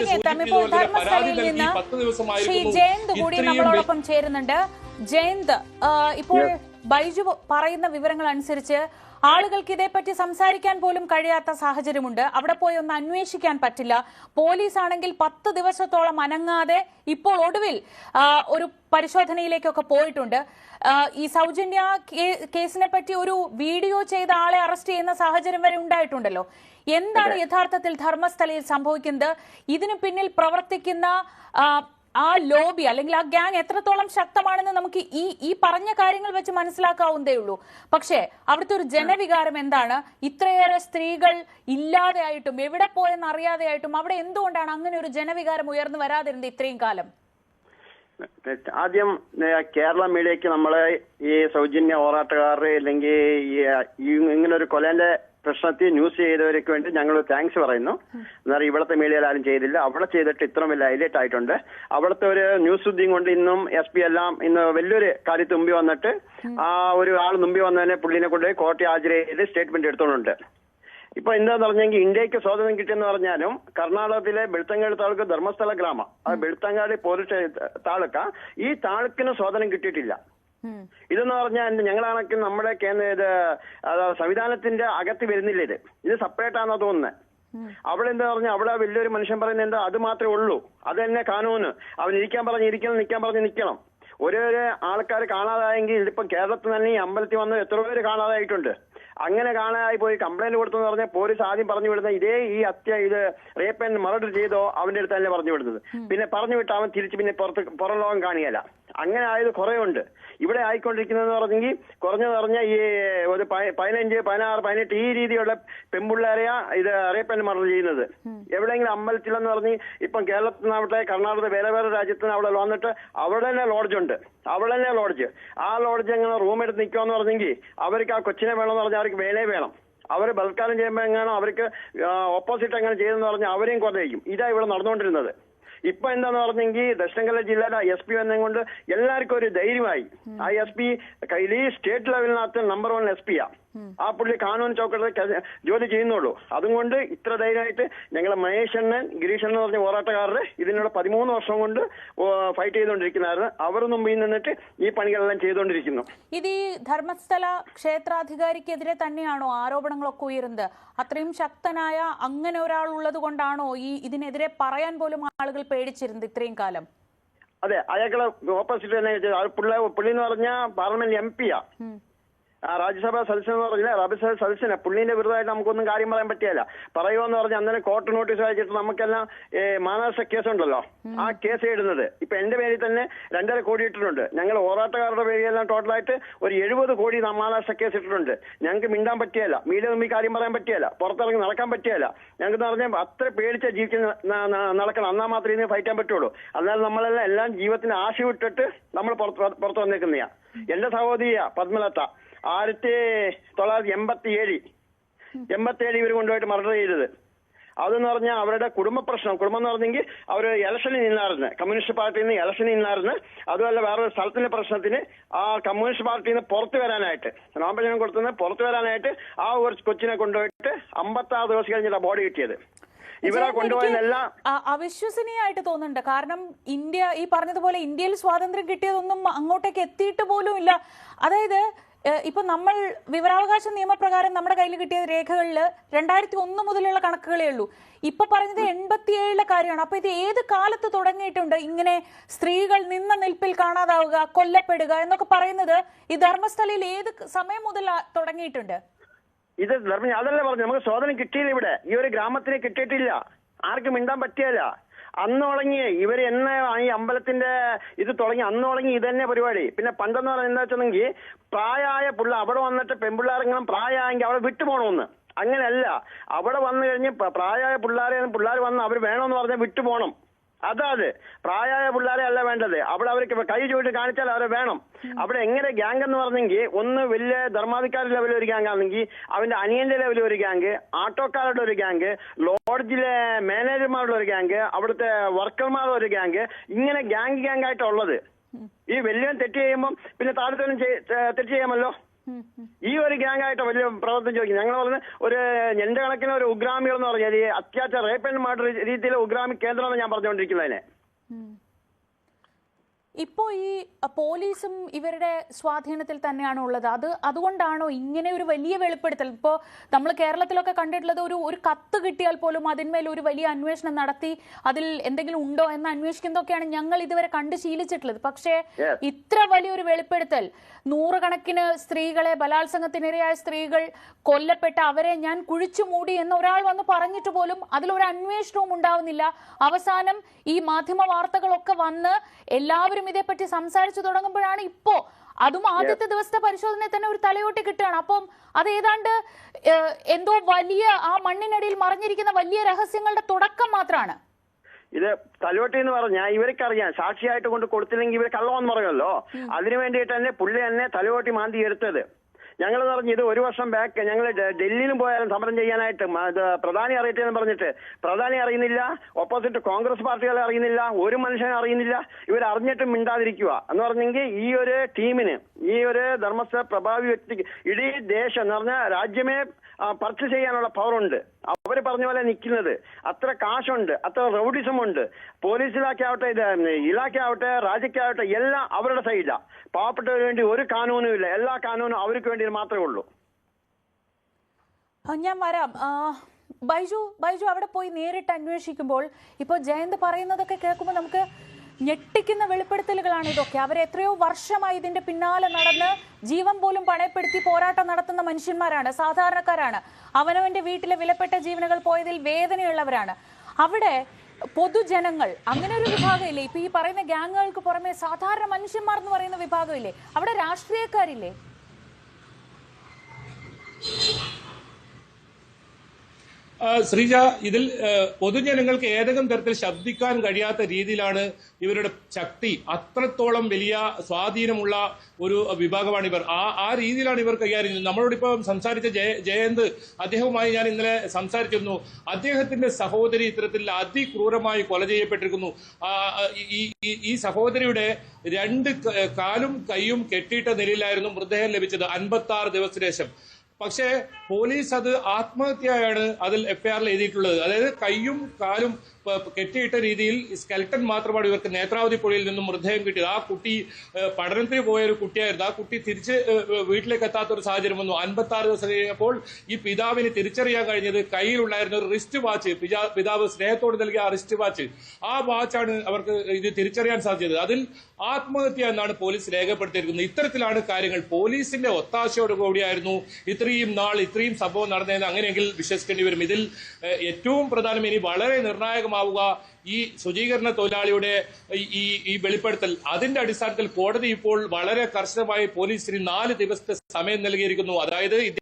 മടങ്ങിയെത്താം. ഇപ്പോൾ ധർമ്മസ്ഥലയിൽ നിന്ന് ശ്രീ ജയന്ത് കൂടി നമ്മളോടൊപ്പം ചേരുന്നുണ്ട്. ജയന്ത്, ഇപ്പോൾ ബൈജു പറയുന്ന വിവരങ്ങൾ അനുസരിച്ച് ആളുകൾക്ക് ഇതേപ്പറ്റി സംസാരിക്കാൻ പോലും കഴിയാത്ത സാഹചര്യമുണ്ട്. അവിടെ പോയി ഒന്ന് അന്വേഷിക്കാൻ പറ്റില്ല. പോലീസ് ആണെങ്കിൽ 10 ദിവസത്തോളം അനങ്ങാതെ ഇപ്പോൾ ഒടുവിൽ ഒരു പരിശോധനയിലേക്കൊക്കെ പോയിട്ടുണ്ട്. ഈ സൗജന്യ കേസിനെ പറ്റി ഒരു വീഡിയോ ചെയ്ത ആളെ അറസ്റ്റ് ചെയ്യുന്ന സാഹചര്യം വരെ ഉണ്ടായിട്ടുണ്ടല്ലോ. എന്താണ് യഥാർത്ഥത്തിൽ ധർമ്മസ്ഥലയിൽ സംഭവിക്കുന്നത്? ഇതിനു പിന്നിൽ പ്രവർത്തിക്കുന്ന ആ ലോബി അല്ലെങ്കിൽ ആ ഗ്യാങ് എത്രത്തോളം ശക്തമാണെന്ന് നമുക്ക് ഈ പറഞ്ഞ കാര്യങ്ങൾ വെച്ച് മനസ്സിലാക്കാവുന്നതേ ഉള്ളൂ. പക്ഷേ അവിടുത്തെ ഒരു ജനവികാരം എന്താണ്? ഇത്രയേറെ സ്ത്രീകൾ ഇല്ലാതെയായിട്ടും എവിടെ പോയെന്ന് അറിയാതെയായിട്ടും അവിടെ എന്തുകൊണ്ടാണ് അങ്ങനെ ഒരു ജനവികാരം ഉയർന്നു വരാതിരുന്നത് ഇത്രയും കാലം? ആദ്യം കേരള മീഡിയക്ക് നമ്മളെ ഈ സൗജന്യ പോരാട്ടക്കാർ അല്ലെങ്കിൽ ഇങ്ങനെ ഒരു കൊലേന്റെ പ്രശ്നത്തിൽ ന്യൂസ് ചെയ്തവർക്ക് വേണ്ടി ഞങ്ങൾ താങ്ക്സ് പറയുന്നു. എന്നാൽ ഇവിടുത്തെ മീഡിയയിൽ ആരും ചെയ്തില്ല. അവിടെ ചെയ്തിട്ട് ഇത്ര വലിയ ഹൈലൈറ്റ് ആയിട്ടുണ്ട്. അവിടുത്തെ ഒരു ന്യൂസ് ഉദ്യം കൊണ്ട് ഇന്നും SP എല്ലാം ഇന്ന് വലിയൊരു കാര്യത്തിൽ മുമ്പി വന്നിട്ട് ആ ഒരു ആൾ മുമ്പി വന്നതിനെ പുള്ളിനെ കൊണ്ട് കോടതി ഹാജരായത് സ്റ്റേറ്റ്മെന്റ് എടുത്തോണ്ട്. ഇപ്പൊ എന്താന്ന് പറഞ്ഞെങ്കിൽ ഇന്ത്യക്ക് സ്വാതന്ത്ര്യം കിട്ടിയെന്ന് പറഞ്ഞാലും കർണാടകത്തിലെ ബെൽത്തങ്കാട് താലൂക്ക് ധർമ്മസ്ഥല ഗ്രാമം, ആ ബെൽത്തങ്കാട് പോലീസ് താലൂക്ക, ഈ താലൂക്കിന് സ്വാതന്ത്ര്യം കിട്ടിയിട്ടില്ല. ഇതെന്ന് പറഞ്ഞാൽ ഞങ്ങളാണെങ്കിൽ നമ്മുടെ സംവിധാനത്തിന്റെ അകത്ത് വരുന്നില്ല. ഇത് സെപ്പറേറ്റ് ആണെന്നാ തോന്നുന്നത്. അവിടെ എന്താ പറഞ്ഞാൽ അവിടെ വലിയൊരു മനുഷ്യൻ പറയുന്നത് എന്താ, അത് മാത്രമേ ഉള്ളൂ, അത് തന്നെ കാനൂന്. അവൻ ഇരിക്കാൻ പറഞ്ഞ് ഇരിക്കണം, നിൽക്കാൻ പറഞ്ഞ് നിൽക്കണം. ഓരോ ആൾക്കാർ കാണാതായെങ്കിൽ ഇതിപ്പം കേരളത്തിൽ തന്നെ ഈ അമ്പലത്തിൽ വന്ന് എത്ര പേര് കാണാതായിട്ടുണ്ട്. അങ്ങനെ കാണാതായി പോയി കംപ്ലൈന്റ് കൊടുത്തെന്ന് പറഞ്ഞാൽ പോലീസ് ആദ്യം പറഞ്ഞു വിടുന്നത് ഇത് റേപ്പ് ആൻഡ് മർഡർ ചെയ്തോ അവന്റെ അടുത്ത് തന്നെ പറഞ്ഞു വിടുന്നത്. പിന്നെ പറഞ്ഞു വിട്ട് അവൻ തിരിച്ച് പിന്നെ പുറം ലോകം കാണുകയല്ല. അങ്ങനെ ആയത് കുറെ ഉണ്ട്. ഇവിടെ ആയിക്കൊണ്ടിരിക്കുന്നതെന്ന് പറഞ്ഞെങ്കിൽ കുറഞ്ഞെന്ന് പറഞ്ഞാൽ ഈ ഒരു 15, 16, 18 ഈ രീതിയുള്ള പെൺപിള്ളേരെയാ ഇത് റേപ്പ് ആൻഡ് മർഡർ ചെയ്യുന്നത്. എവിടെയെങ്കിലും അമ്പലത്തിലെന്ന് പറഞ്ഞ് ഇപ്പം കേരളത്തിൽ നിന്നാവട്ടെ കർണാടക വേറെ രാജ്യത്ത് നിന്ന് അവിടെ വന്നിട്ട് അവിടെ തന്നെ ലോഡ്ജ് ഉണ്ട്. അവിടെ തന്നെ ലോഡ്ജ്. ആ ലോഡ്ജ് എങ്ങനെ റൂം എടുത്ത് നിൽക്കുമെന്ന് പറഞ്ഞെങ്കിൽ അവർക്ക് ആ കൊച്ചിനെ വേണമെന്ന് പറഞ്ഞാൽ അവർക്ക് വേലേ വേണം. അവർ ബലാത്കാരം ചെയ്യുമ്പോൾ എങ്ങാനോ അവർക്ക് ഓപ്പോസിറ്റ് എങ്ങനെ ചെയ്തെന്ന് പറഞ്ഞാൽ അവരെയും കൊന്നയിക്കും. ഇതാ ഇവിടെ നടന്നുകൊണ്ടിരുന്നത്. ഇപ്പൊ എന്താന്ന് പറഞ്ഞെങ്കിൽ ദക്ഷിണ കന്നഡ ജില്ലയിലെ SP വന്നുകൊണ്ട് എല്ലാവർക്കും ഒരു ധൈര്യമായി. ആ SP ഈ സ്റ്റേറ്റ് ലെവലിനകത്ത് നമ്പർ 1 SP ആ പുള്ളി കാനൂൻ ചൗക്കത്തിൽ ജോലി ചെയ്യുന്നുള്ളൂ. അതുകൊണ്ട് ഇത്ര ധൈര്യമായിട്ട് ഞങ്ങളെ മഹേഷണ്ണൻ, ഗിരീഷണ്ണൻ എന്ന് പറഞ്ഞ പോരാട്ടക്കാരുടെ ഇതിനുള്ള 13 വർഷം കൊണ്ട് ഫൈറ്റ് ചെയ്തുകൊണ്ടിരിക്കുന്നതായിരുന്നു. അവർ മുമ്പിൽ നിന്നിട്ട് ഈ പണികളെല്ലാം ചെയ്തുകൊണ്ടിരിക്കുന്നു. ഇത് ഈ ധർമ്മസ്ഥല ക്ഷേത്രാധികാരിക്കെതിരെ തന്നെയാണോ ആരോപണങ്ങളൊക്കെ ഉയരുന്നത്? അത്രയും ശക്തനായ അങ്ങനെ ഒരാൾ ഉള്ളത് കൊണ്ടാണോ ഇതിനെതിരെ പറയാൻ പോലും ആളുകൾ പേടിച്ചിരുന്നത് ഇത്രയും കാലം? അതെ, അയാൾക്കുള്ള ഓപ്പോസിറ്റ് തന്നെ പുള്ളി എന്ന് പറഞ്ഞാൽ പാർലമെന്റ് MP രാജ്യസഭാ സദസ്യം എന്ന് പറഞ്ഞാൽ രാജ്യസഭാ സദസ്യനെ പുള്ളിന്റെ വിരുദ്ധമായിട്ട് നമുക്കൊന്നും കാര്യം പറയാൻ പറ്റിയല്ല. പറയുമെന്ന് പറഞ്ഞാൽ അന്നേരം കോർട്ട് നോട്ടീസ് അയച്ചിട്ട് നമുക്കെല്ലാം മാനനഷ്ട കേസുണ്ടല്ലോ, ആ കേസ് ഇടുന്നത്. ഇപ്പൊ എന്റെ പേരിൽ തന്നെ 2.5 കോടി ഇട്ടിട്ടുണ്ട്. ഞങ്ങൾ പോരാട്ടക്കാരുടെ പേരിലെല്ലാം ടോട്ടലായിട്ട് ഒരു 70 കോടി മാനനഷ്ട കേസ് ഇട്ടിട്ടുണ്ട്. ഞങ്ങൾക്ക് മിണ്ടാൻ പറ്റിയല്ല, മീഡിയ മുമ്പിൽ കാര്യം പറയാൻ പറ്റിയല്ല, പുറത്തിറങ്ങി നടക്കാൻ പറ്റിയല്ല. ഞങ്ങൾക്ക് പറഞ്ഞാൽ അത്ര പേടിച്ച ജീവിച്ച് നടക്കണം, എന്നാൽ മാത്രമേ ഇതിനെ ഫൈറ്റ് ചെയ്യാൻ പറ്റുള്ളൂ. എന്നാൽ നമ്മളെല്ലാം എല്ലാം ജീവിതത്തിന് ആശ വിട്ടിട്ട് നമ്മൾ പുറത്ത് വന്നേക്കുന്നതാ. എന്റെ സഹോദരിയ പത്മലത 1987 ഇവർ കൊണ്ടുപോയിട്ട് മർഡർ ചെയ്തത്. അതെന്ന് പറഞ്ഞാൽ അവരുടെ കുടുംബം എന്ന് പറഞ്ഞെങ്കിൽ അവർ ഇലക്ഷനിൽ നിന്നായിരുന്നു, കമ്മ്യൂണിസ്റ്റ് പാർട്ടിയിൽ നിന്ന് ഇലക്ഷനിൽ നിന്നായിരുന്നു. അതുമല്ല വേറൊരു സ്ഥലത്തിന്റെ പ്രശ്നത്തിന് ആ കമ്മ്യൂണിസ്റ്റ് പാർട്ടിയിൽ നിന്ന് പുറത്തു വരാനായിട്ട് നോമ്പജനം കൊടുത്തുനിന്ന് പുറത്തു വരാനായിട്ട് ആ ഒരു കൊച്ചിനെ കൊണ്ടുപോയിട്ട് 56 ദിവസം കഴിഞ്ഞിട്ടാണ് ബോഡി കിട്ടിയത്. ഇവരെ കൊണ്ടുപോയെല്ലാം അവിശ്വസനീയമായിട്ട് തോന്നുന്നുണ്ട്. കാരണം ഇന്ത്യ ഈ പറഞ്ഞതുപോലെ ഇന്ത്യയിൽ സ്വാതന്ത്ര്യം കിട്ടിയതൊന്നും അങ്ങോട്ടേക്ക് എത്തിയിട്ട് പോലും ഇല്ല. അതായത് ഇപ്പൊ നമ്മൾ വിവരാവകാശ നിയമപ്രകാരം നമ്മുടെ കയ്യിൽ കിട്ടിയ രേഖകളിൽ 2001 മുതലുള്ള കണക്കുകളേ ഉള്ളൂ. ഇപ്പൊ പറഞ്ഞത് 87 കാര്യമാണ്. അപ്പൊ ഇത് ഏത് കാലത്ത് തുടങ്ങിയിട്ടുണ്ട് ഇങ്ങനെ സ്ത്രീകൾ നിന്ന നിൽപ്പിൽ കാണാതാവുക, കൊല്ലപ്പെടുക എന്നൊക്കെ പറയുന്നത്? ഈ ധർമ്മസ്ഥലയിൽ ഏത് സമയം മുതൽ തുടങ്ങിയിട്ടുണ്ട്? ഇത് അതല്ലേ പറഞ്ഞു, നമുക്ക് സ്വാതന്ത്ര്യം കിട്ടിയില്ല. ഇവിടെ ഈ ഒരു ഗ്രാമത്തിന് കിട്ടിയിട്ടില്ല, ആർക്കും മിണ്ടാൻ പറ്റിയല്ല. അന്ന് തുടങ്ങി ഇവര് എന്നെ ഈ അമ്പലത്തിന്റെ ഇത് തുടങ്ങി അന്ന് തുടങ്ങി ഇത് തന്നെ പരിപാടി. പിന്നെ പണ്ടെന്ന് പറഞ്ഞാൽ എന്താ വെച്ചെങ്കിൽ പ്രായമായ അവിടെ വന്നിട്ട് പെൺപിള്ളേരെങ്കിലും പ്രായമായെങ്കിൽ അവിടെ വിട്ടുപോകണമെന്ന്. അങ്ങനെയല്ല, അവിടെ വന്നു കഴിഞ്ഞ് പ്രായമായ പിള്ളേർ വന്ന് അവർ വേണമെന്ന് പറഞ്ഞാൽ വിട്ടുപോകണം. അതാത് പ്രായമായ പിള്ളേരെ അല്ല വേണ്ടത്. അവിടെ അവർക്ക് കൈ ചൂണ്ടി കാണിച്ചാൽ അവരെ വേണം. അവിടെ എങ്ങനെ ഗ്യാങ് എന്ന് പറഞ്ഞെങ്കിൽ ഒന്ന് വലിയ ധർമാധികാരി ലെവലിൽ ഒരു ഗ്യാങ് ആണെങ്കിൽ അവന്റെ അനിയന്റെ ലെവലിൽ ഒരു ഗ്യാങ്, ആട്ടോക്കാരുടെ ഒരു ഗ്യാങ്, ലോഡ്ജിലെ മാനേജർമാരുടെ ഒരു ഗ്യാങ്, അവിടുത്തെ വർക്കർമാരുടെ ഒരു ഗ്യാങ്, ഇങ്ങനെ ഗ്യാങ് ആയിട്ടുള്ളത്. ഈ വലിയ തെറ്റ് ചെയ്യുമ്പം പിന്നെ താഴത്തോലും തെറ്റ് ചെയ്യാമല്ലോ. ഈ ഒരു ഗ്യാങ് ആയിട്ട് വലിയ പ്രവർത്തനം ചോദിക്കും. ഞങ്ങൾ പറഞ്ഞ ഒരു എന്റെ കണക്കിന് ഒരു ഉഗ്രാമികൾ എന്ന് പറഞ്ഞാൽ ഈ അത്യാಚಾರ റേപ്പ് ആൻഡ് മർഡർ രീതിയിലെ ഉഗ്രാമി കേന്ദ്രമാണ് ഞാൻ പറഞ്ഞുകൊണ്ടിരിക്കുന്നതിനെ. ഇപ്പോ ഈ പോലീസും ഇവരുടെ സ്വാധീനത്തിൽ തന്നെയാണോ ഉള്ളത്? അതുകൊണ്ടാണോ ഇങ്ങനെ ഒരു വലിയ വെളിപ്പെടുത്തൽ? ഇപ്പോ നമ്മൾ കേരളത്തിലൊക്കെ കണ്ടിട്ടുള്ളത് ഒരു കത്ത് കിട്ടിയാൽ പോലും അതിന്മേൽ ഒരു വലിയ അന്വേഷണം നടത്തി അതിൽ എന്തെങ്കിലും ഉണ്ടോ എന്ന് അന്വേഷിക്കുന്നതൊക്കെയാണ് ഞങ്ങൾ ഇതുവരെ കണ്ടു ശീലിച്ചിട്ടുള്ളത്. പക്ഷേ ഇത്ര വലിയൊരു വെളിപ്പെടുത്തൽ, നൂറുകണക്കിന് സ്ത്രീകളെ, ബലാത്സംഗത്തിനിരയായ സ്ത്രീകൾ കൊല്ലപ്പെട്ട അവരെ ഞാൻ കുഴിച്ചു മൂടി എന്ന് ഒരാൾ വന്ന് പറഞ്ഞിട്ട് പോലും അതിലൊരു അന്വേഷണവും ഉണ്ടാവുന്നില്ല. അവസാനം ഈ മാധ്യമ വാർത്തകളൊക്കെ വന്ന് എല്ലാവരും ഇതേപ്പറ്റി സംസാരിച്ചു തുടങ്ങുമ്പോഴാണ് ഇപ്പോ അതും ആദ്യത്തെ ദിവസത്തെ പരിശോധനയിൽ തന്നെ ഒരു തലയോട്ടി കിട്ടുകയാണ്. അപ്പം അത് ഏതാണ്ട് എന്തോ വലിയ ആ മണ്ണിനടിയിൽ മറിഞ്ഞിരിക്കുന്ന വലിയ രഹസ്യങ്ങളുടെ തുടക്കം മാത്രമാണ്. ഇത് തലയോട്ടി എന്ന് പറഞ്ഞാൽ ഇവർക്കറിയാം, സാക്ഷിയായിട്ട് കൊണ്ട് കൊടുത്തില്ലെങ്കിൽ ഇവർ കള്ളമെന്ന് പറയുമല്ലോ. അതിനു വേണ്ടിയിട്ട് തന്നെ പുള്ളി തന്നെ തലയോട്ടി മാന്തി എടുത്തത്. ഞങ്ങൾ പറഞ്ഞു ഇത് ഒരു വർഷം ബാക്ക് ഞങ്ങൾ ഡൽഹിയിലും പോയാലും സമരം ചെയ്യാനായിട്ട് പ്രധാനി അറിയട്ടെന്ന് പറഞ്ഞിട്ട് പ്രധാനി അറിയുന്നില്ല, ഓപ്പോസിറ്റ് കോൺഗ്രസ് പാർട്ടികളെ അറിയുന്നില്ല, ഒരു മനുഷ്യനെ അറിയുന്നില്ല. ഇവർ അറിഞ്ഞിട്ടും മിണ്ടാതിരിക്കുക എന്ന് പറഞ്ഞെങ്കിൽ ഈ ഒരു ടീമിന്, ഈ ഒരു ധർമ്മസ്ഥ പ്രഭാവി വ്യക്തിക്ക് ഇടീ ദേശം എന്ന് പറഞ്ഞാൽ രാജ്യമേ പർച്ചേസ് ചെയ്യാനുള്ള പവറുണ്ട്. അവര് പറഞ്ഞ പോലെ നിൽക്കുന്നത്, അത്ര കാശുണ്ട്, അത്ര റൗഡിസം ഉണ്ട്. പോലീസിലാക്കാവട്ടെ, ഇലാക്കാവട്ടെ, രാജ്യക്കാവട്ടെ, എല്ലാം അവരുടെ സൈഡിലാണ്. പാവപ്പെട്ടവർക്ക് വേണ്ടി ഒരു കാനൂനും ഇല്ല. എല്ലാ കാനൂനും അവർക്ക് വേണ്ടി മാത്രമേ ഉള്ളൂ. ഞാൻ വരാം. ബൈജു അവിടെ പോയി നേരിട്ട് അന്വേഷിക്കുമ്പോൾ ഇപ്പോൾ ജയന്ത് പറയുന്നതൊക്കെ കേൾക്കുമ്പോൾ നമുക്ക് ഞെട്ടിക്കുന്ന വെളിപ്പെടുത്തലുകളാണ് ഇതൊക്കെ. അവരെത്രയോ വർഷമായി ഇതിന്റെ പിന്നാലെ നടന്ന് ജീവൻ പോലും പണയപ്പെടുത്തി പോരാട്ടം നടത്തുന്ന മനുഷ്യന്മാരാണ്, സാധാരണക്കാരാണ്. അവനവന്റെ വീട്ടിലെ വിലപ്പെട്ട ജീവനുകൾ പോയതിൽ വേദനയുള്ളവരാണ്. അവിടെ പൊതുജനങ്ങൾ, അങ്ങനെ ഒരു വിഭാഗമില്ലേ? ഇപ്പൊ ഈ പറയുന്ന ഗ്യാങ്ങുകൾക്ക് പുറമെ സാധാരണ മനുഷ്യന്മാർ എന്ന് പറയുന്ന വിഭാഗമില്ലേ? അവിടെ രാഷ്ട്രീയക്കാരില്ലേ? ശ്രീജ, ഇതിൽ പൊതുജനങ്ങൾക്ക് ഏതെങ്കിലും തരത്തിൽ ശബ്ദിക്കാൻ കഴിയാത്ത രീതിയിലാണ് ഇവരുടെ ശക്തി. അത്രത്തോളം വലിയ സ്വാധീനമുള്ള ഒരു വിഭാഗമാണ് ഇവർ. ആ രീതിയിലാണ് ഇവർ കൈകാര്യം ചെയ്യുന്നത്. നമ്മളോടിപ്പം സംസാരിച്ച ജയന്ത്, അദ്ദേഹവുമായി ഞാൻ ഇന്നലെ സംസാരിച്ചിരുന്നു. അദ്ദേഹത്തിന്റെ സഹോദരി ഇത്തരത്തിൽ അതിക്രൂരമായി കൊല ചെയ്യപ്പെട്ടിരിക്കുന്നു. ഈ സഹോദരിയുടെ 2 കാലും കൈയും കെട്ടിയിട്ട നിലയിലായിരുന്നു മൃതദേഹം ലഭിച്ചത് 56 ദിവസത്തിന് ശേഷം. പക്ഷേ പോലീസ് അത് ആത്മഹത്യയാണ് അതിൽ എഫ്ഐആറിൽ എഴുതിയിട്ടുള്ളത്. അതായത് കൈയും കാലും കെട്ടിയിട്ട രീതിയിൽ സ്കെൽട്ടൻ മാത്രമാണ് ഇവർക്ക് നേത്രാവതി പുഴയിൽ നിന്നും മൃതദേഹം കിട്ടിയത്. ആ കുട്ടി പഠനത്തിന് പോയ ഒരു കുട്ടിയായിരുന്നു. ആ കുട്ടി തിരിച്ച് വീട്ടിലേക്ക് എത്താത്ത ഒരു സാഹചര്യം വന്നു. 56 ദിവസം കഴിഞ്ഞപ്പോൾ ഈ പിതാവിന് തിരിച്ചറിയാൻ കഴിഞ്ഞത് കയ്യിലുണ്ടായിരുന്ന ഒരു റിസ്റ്റ് വാച്ച്, പിതാവ് സ്നേഹത്തോട് നൽകിയ ആ റിസ്റ്റ് വാച്ച്, ആ വാച്ചാണ് അവർക്ക് ഇത് തിരിച്ചറിയാൻ സാധിച്ചത്. അതിൽ ആത്മഹത്യ എന്നാണ് പോലീസ് രേഖപ്പെടുത്തിയിരിക്കുന്നത്. ഇത്തരത്തിലാണ് കാര്യങ്ങൾ. പോലീസിന്റെ ഒത്താശയോട് കൂടിയായിരുന്നു ഇത്രയും നാൾ ഇത്രയും സംഭവം നടന്നതെന്ന് അങ്ങനെയെങ്കിൽ വിശ്വസിക്കേണ്ടി വരും. ഇതിൽ ഏറ്റവും പ്രധാനം, ഇനി വളരെ നിർണായകമാവുക ഈ ശുചീകരണ തൊഴിലാളിയുടെ ഈ വെളിപ്പെടുത്തൽ. അതിന്റെ അടിസ്ഥാനത്തിൽ കോടതി ഇപ്പോൾ വളരെ കർശനമായി പോലീസിന് 4 ദിവസത്തെ സമയം നൽകിയിരിക്കുന്നു. അതായത്